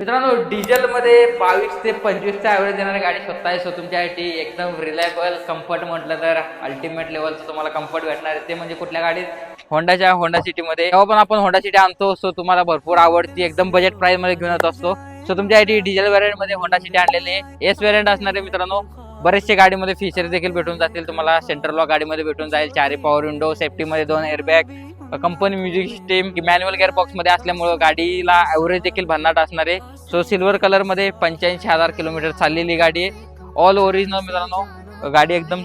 मित्रांनो डिझेल मध्ये 22 ते 25चा ॲव्हरेज देणारी गाडी स्वतः आहे. सो तुमच्यासाठी एकदम रिलायबल कम्फर्ट म्हटलं तर अल्टिमेट लेवलचं तुम्हाला कम्फर्ट भेटणार आहे. ते म्हणजे कुठल्या गाडीत? होंडा सिटीमध्ये. जेव्हा पण आपण होंडा सिटी आणतो सो तुम्हाला भरपूर आवडती, एकदम बजेट प्राइस मध्ये घेऊन येत असतो. सो तुमच्यासाठी डिझेल व्हेरियंट मध्ये होंडा सिटी आणलेली आहे. एस व्हेरियंट असणार आहे मित्रांनो. बरेचसे गाडीमध्ये फीचर्स देखील भेटून जातील तुम्हाला. सेंट्रल लॉक गाडीमध्ये भेटून जाईल, 4 पॉवर विंडो, सेफ्टीमध्ये 2 airbag, company music system, manual gear box मध्ये असल्यामुळे गाडीला ॲव्हरेज देखील भन्नाट असणार आहे. सो सिल्वर कलर मध्ये 85,000 किलोमीटर चाललेली गाडी आहे. ऑल ओरिजिनल मित्रांनो. गाडी एकदम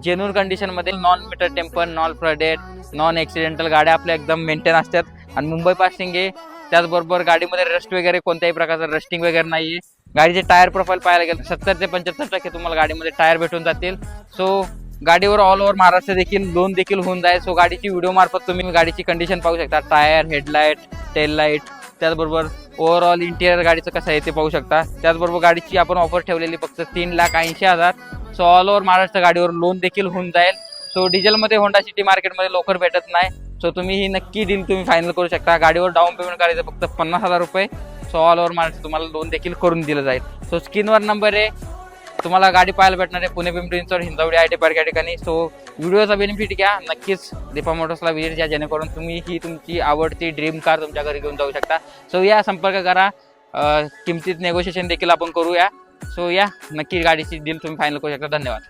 जेन्युइन कंडिशन मध्ये, non meter tamper, non flooded, non accidental गाड्या आपल्या एकदम मेंटेन असतात आणि मुंबई पासिंग आहे. त्याचबरोबर गाडीमध्ये रस्ट वगैरे कोणत्याही प्रकारचं रस्टिंग वगैरे नाहीये. गाडीचे टायर प्रोफाईल पाहायला गेलं 70 ते 75% तुम्हाला गाडीमध्ये टायर भेटून जातील. सो गाडीवर ऑल ओव्हर महाराष्ट्र देखील लोन देखील होऊन जाईल. सो गाडीची व्हिडिओ मार्फत तुम्ही गाडीची कंडिशन पाहू शकता. टायर, हेडलाईट, टेल लाईट, त्याचबरोबर ओव्हरऑल इंटिरियर गाडीचं कसं आहे ते पाहू शकता. त्याचबरोबर गाडीची आपण ऑफर ठेवलेली फक्त 3,80,000. सो ऑल ओव्हर महाराष्ट्र गाडीवर लोन देखील होऊन जाईल. सो डिझेलमध्ये होंडा सिटी मार्केटमध्ये लवकर भेटत नाही. सो तुम्ही ही नक्की डील तुम्ही फायनल करू शकता. गाडीवर डाऊन पेमेंट करायचं फक्त 50,000 रुपये. सो ऑल ओव्हर महाराष्ट्र तुम्हाला लोन देखील करून दिलं जाईल. सो स्क्रीनवर नंबर आहे, तुम्हाला गाडी पाहायला भेटणार आहे Pune Pimpri Chinchwad Hinjawadi I T park या ठिकाणी. सो व्हिडिओचा बेनिफिट घ्या नक्कीच. दीपा मोटर्सला विजिट द्या जेणेकरून तुम्ही ही तुमची आवडती ड्रीम कार तुमच्या घरी घेऊन जाऊ शकता. सो या संपर्क करा. किमतीत नेगोशिएशन देखील आपण करूया. सो या नक्की गाडीची डील तुम्ही फायनल करू शकता. धन्यवाद.